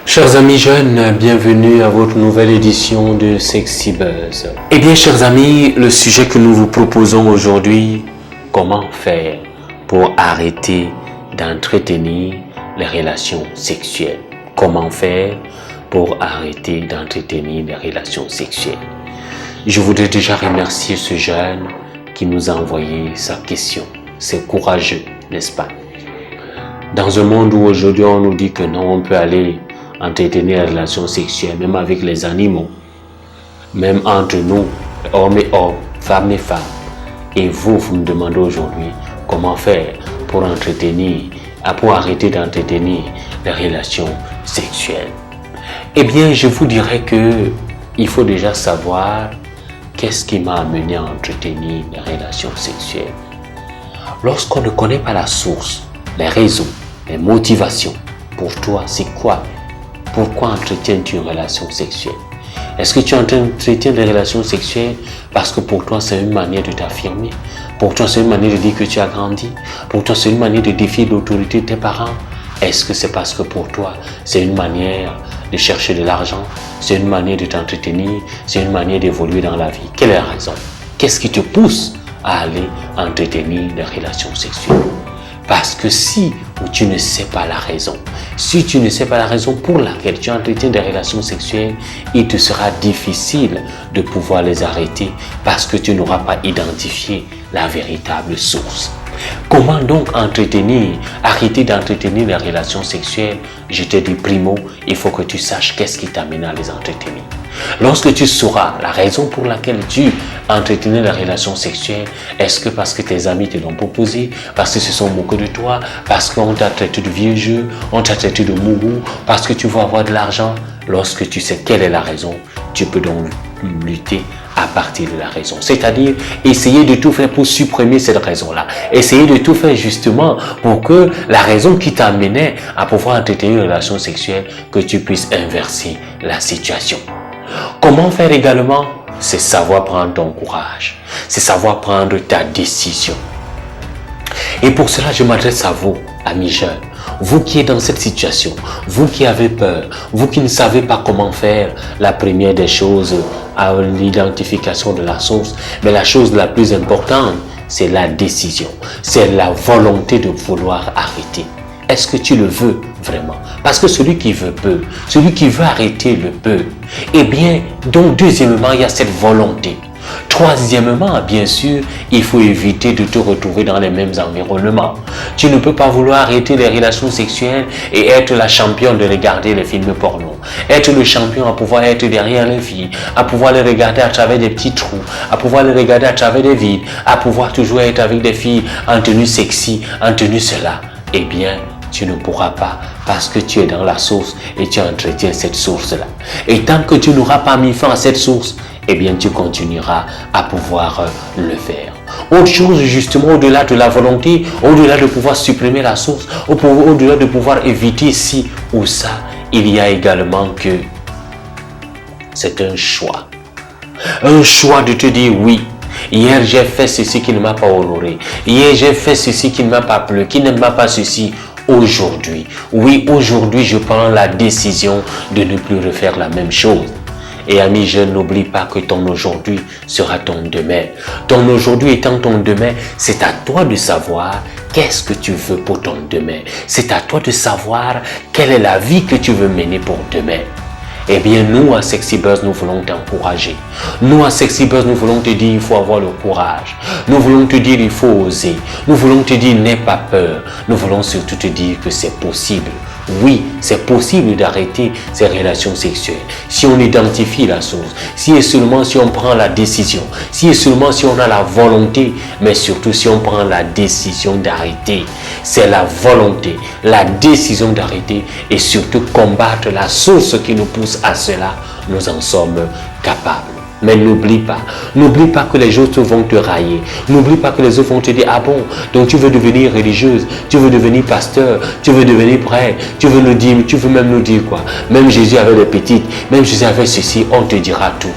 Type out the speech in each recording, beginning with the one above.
Chers amis jeunes, bienvenue à votre nouvelle édition de Sexy Buzz. Eh bien, chers amis, le sujet que nous vous proposons aujourd'hui, comment faire pour arrêter d'entretenir les relations sexuelles? Comment faire pour arrêter d'entretenir les relations sexuelles? Je voudrais déjà remercier ce jeune qui nous a envoyé sa question. C'est courageux, n'est-ce pas? Dans un monde où aujourd'hui on nous dit que non, on peut aller entretenir les relations sexuelles, même avec les animaux, même entre nous, hommes et hommes, femmes et femmes. Et vous me demandez aujourd'hui comment faire pour arrêter d'entretenir les relations sexuelles. Eh bien, je vous dirais que il faut déjà savoir qu'est-ce qui m'a amené à entretenir les relations sexuelles. Lorsqu'on ne connaît pas la source, les raisons, les motivations, pour toi, c'est quoi? Pourquoi entretiens-tu une relation sexuelle? Est-ce que tu entretiens des relations sexuelles parce que pour toi c'est une manière de t'affirmer? Pour toi c'est une manière de dire que tu as grandi? Pour toi c'est une manière de défier l'autorité de tes parents? Est-ce que c'est parce que pour toi c'est une manière de chercher de l'argent? C'est une manière de t'entretenir? C'est une manière d'évoluer dans la vie? Quelle est la raison? Qu'est-ce qui te pousse à aller entretenir des relations sexuelles? Parce que si tu ne sais pas la raison, si tu ne sais pas la raison pour laquelle tu entretiens des relations sexuelles, il te sera difficile de pouvoir les arrêter parce que tu n'auras pas identifié la véritable source. Comment donc arrêter d'entretenir les relations sexuelles? Je te dis primo, il faut que tu saches qu'est-ce qui t'amène à les entretenir. Lorsque tu sauras la raison pour laquelle tu entretenais la relation sexuelle, est-ce que parce que tes amis te l'ont proposé, parce que se sont moqués de toi, parce qu'on t'a traité de vieux jeu, on t'a traité de mourou, parce que tu veux avoir de l'argent? Lorsque tu sais quelle est la raison, tu peux donc lutter à partir de la raison. C'est-à-dire essayer de tout faire pour supprimer cette raison-là. Essayer de tout faire justement pour que la raison qui t'amenait à pouvoir entretenir une relation sexuelle, que tu puisses inverser la situation. Comment faire également? C'est savoir prendre ton courage. C'est savoir prendre ta décision. Et pour cela, je m'adresse à vous, amis jeunes. Vous qui êtes dans cette situation, vous qui avez peur, vous qui ne savez pas comment faire, la première des choses à l'identification de la source, mais la chose la plus importante, c'est la décision. C'est la volonté de vouloir arrêter. Est-ce que tu le veux vraiment? Parce que celui qui veut peut. Celui qui veut arrêter le peut. Eh bien, donc deuxièmement, il y a cette volonté. Troisièmement, bien sûr, il faut éviter de te retrouver dans les mêmes environnements. Tu ne peux pas vouloir arrêter les relations sexuelles et être la championne de regarder les films porno. Être le champion à pouvoir être derrière les filles, à pouvoir les regarder à travers des petits trous, à pouvoir les regarder à travers des vides, à pouvoir toujours être avec des filles en tenue sexy, en tenue cela. Eh bien, tu ne pourras pas parce que tu es dans la source et tu entretiens cette source-là. Et tant que tu n'auras pas mis fin à cette source, eh bien tu continueras à pouvoir le faire. Autre chose justement, au-delà de la volonté, au-delà de pouvoir supprimer la source, au-delà de pouvoir éviter ci ou ça, il y a également que c'est un choix. Un choix de te dire oui. Hier j'ai fait ceci qui ne m'a pas honoré. Hier j'ai fait ceci qui ne m'a pas plu, qui ne m'a pas ceci. Aujourd'hui, oui, aujourd'hui je prends la décision de ne plus refaire la même chose. Et amis jeunes, n'oublie pas que ton aujourd'hui sera ton demain. Ton aujourd'hui étant ton demain, c'est à toi de savoir qu'est-ce que tu veux pour ton demain. C'est à toi de savoir quelle est la vie que tu veux mener pour demain. Eh bien, nous, à Sexy Buzz, nous voulons t'encourager. Nous, à Sexy Buzz, nous voulons te dire il faut avoir le courage. Nous voulons te dire il faut oser. Nous voulons te dire n'aie pas peur. Nous voulons surtout te dire que c'est possible. Oui, c'est possible d'arrêter ces relations sexuelles si on identifie la source, si et seulement si on prend la décision, si et seulement si on a la volonté, mais surtout si on prend la décision d'arrêter. C'est la volonté, la décision d'arrêter et surtout combattre la source qui nous pousse à cela. Nous en sommes capables. Mais n'oublie pas que les autres vont te railler. N'oublie pas que les autres vont te dire, ah bon, donc tu veux devenir religieuse, tu veux devenir pasteur, tu veux devenir prêtre, tu veux même nous dire quoi. Même Jésus avait les petites, même Jésus avait ceci, on te dira tout.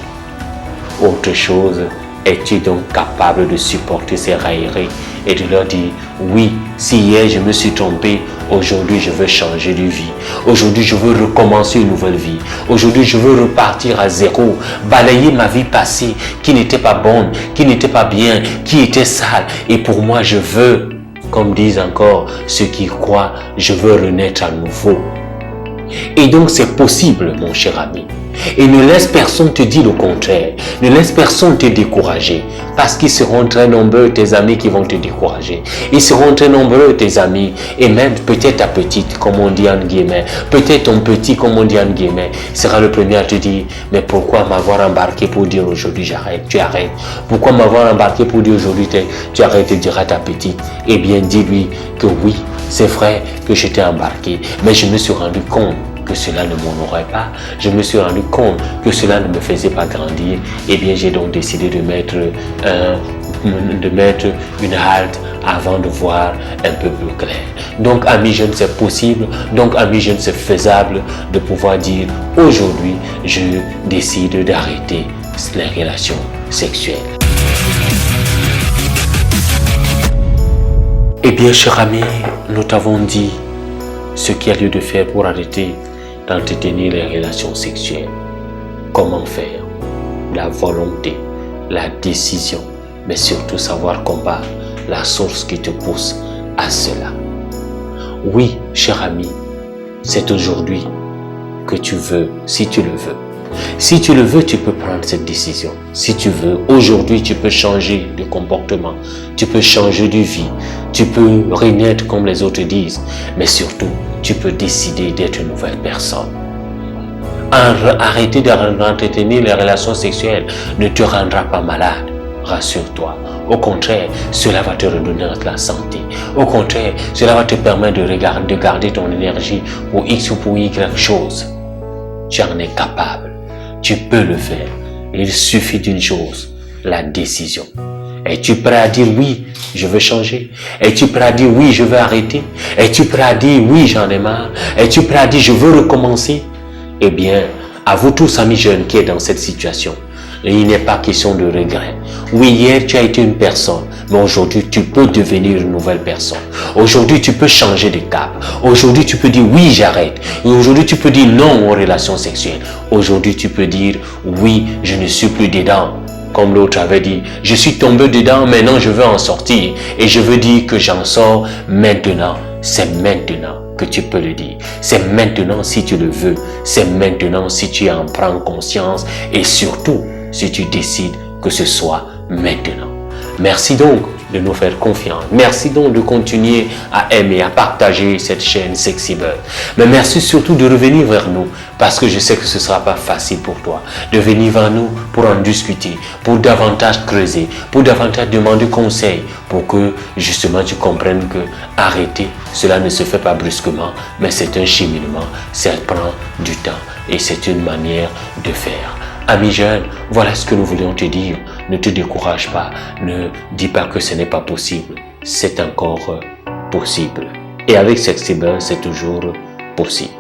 Autre chose Es-tu donc capable de supporter ces railleries et de leur dire, oui, si hier je me suis trompé, aujourd'hui je veux changer de vie. Aujourd'hui je veux recommencer une nouvelle vie. Aujourd'hui je veux repartir à zéro, balayer ma vie passée qui n'était pas bonne, qui n'était pas bien, qui était sale. Et pour moi je veux, comme disent encore ceux qui croient, je veux renaître à nouveau. Et donc c'est possible, mon cher ami. Et ne laisse personne te dire le contraire. Ne laisse personne te décourager. Parce qu'ils seront très nombreux, tes amis qui vont te décourager. Ils seront très nombreux, tes amis. Et même peut-être ta petite, comme on dit en guillemets. Peut-être ton petit, comme on dit en guillemets, sera le premier à te dire, mais pourquoi m'avoir embarqué pour dire aujourd'hui j'arrête, tu arrêtes. Pourquoi m'avoir embarqué pour dire aujourd'hui tu arrêtes, te dira ta petite. Eh bien, dis-lui que oui, c'est vrai que je t'ai embarqué. Mais je me suis rendu compte que cela ne m'honorait pas, je me suis rendu compte que cela ne me faisait pas grandir, et bien j'ai donc décidé de mettre une halte avant de voir un peu plus clair. Donc amis jeunes, c'est possible, donc amis jeunes, c'est faisable de pouvoir dire aujourd'hui je décide d'arrêter les relations sexuelles. Eh bien chers amis, nous t'avons dit ce qu'il y a lieu de faire pour arrêter d'entretenir les relations sexuelles. Comment faire? La volonté, la décision, mais surtout savoir combattre la source qui te pousse à cela. Oui, cher ami, c'est aujourd'hui que tu veux, si tu le veux. Si tu le veux, tu peux prendre cette décision. Si tu veux, aujourd'hui, tu peux changer de comportement. Tu peux changer de vie. Tu peux renaître comme les autres disent. Mais surtout, tu peux décider d'être une nouvelle personne. Arrêter d'entretenir les relations sexuelles ne te rendra pas malade. Rassure-toi. Au contraire, cela va te redonner la santé. Au contraire, cela va te permettre de garder ton énergie pour X ou pour Y chose. Tu en es capable. Tu peux le faire. Il suffit d'une chose, la décision. Es-tu prêt à dire oui, je veux changer? Es-tu prêt à dire oui, je veux arrêter? Es-tu prêt à dire oui, j'en ai marre? Es-tu prêt à dire je veux recommencer? Eh bien, à vous tous amis jeunes qui êtes dans cette situation, il n'est pas question de regret. Oui, hier tu as été une personne, mais aujourd'hui tu peux devenir une nouvelle personne. Aujourd'hui tu peux changer de cap. Aujourd'hui tu peux dire oui, j'arrête. Aujourd'hui tu peux dire non aux relations sexuelles. Aujourd'hui tu peux dire oui, je ne suis plus dedans. Comme l'autre avait dit, je suis tombé dedans, maintenant je veux en sortir. Et je veux dire que j'en sors maintenant. C'est maintenant que tu peux le dire. C'est maintenant si tu le veux. C'est maintenant si tu en prends conscience. Et surtout, si tu décides que ce soit maintenant. Merci donc de nous faire confiance. Merci donc de continuer à aimer, à partager cette chaîne Sexy Buzz. Mais merci surtout de revenir vers nous parce que je sais que ce ne sera pas facile pour toi de venir vers nous pour en discuter, pour davantage creuser, pour davantage demander conseil, pour que justement tu comprennes que arrêter, cela ne se fait pas brusquement, mais c'est un cheminement, ça prend du temps et c'est une manière de faire. Amis jeunes, voilà ce que nous voulions te dire. Ne te décourage pas. Ne dis pas que ce n'est pas possible. C'est encore possible. Et avec Sexy Buzz, c'est toujours possible.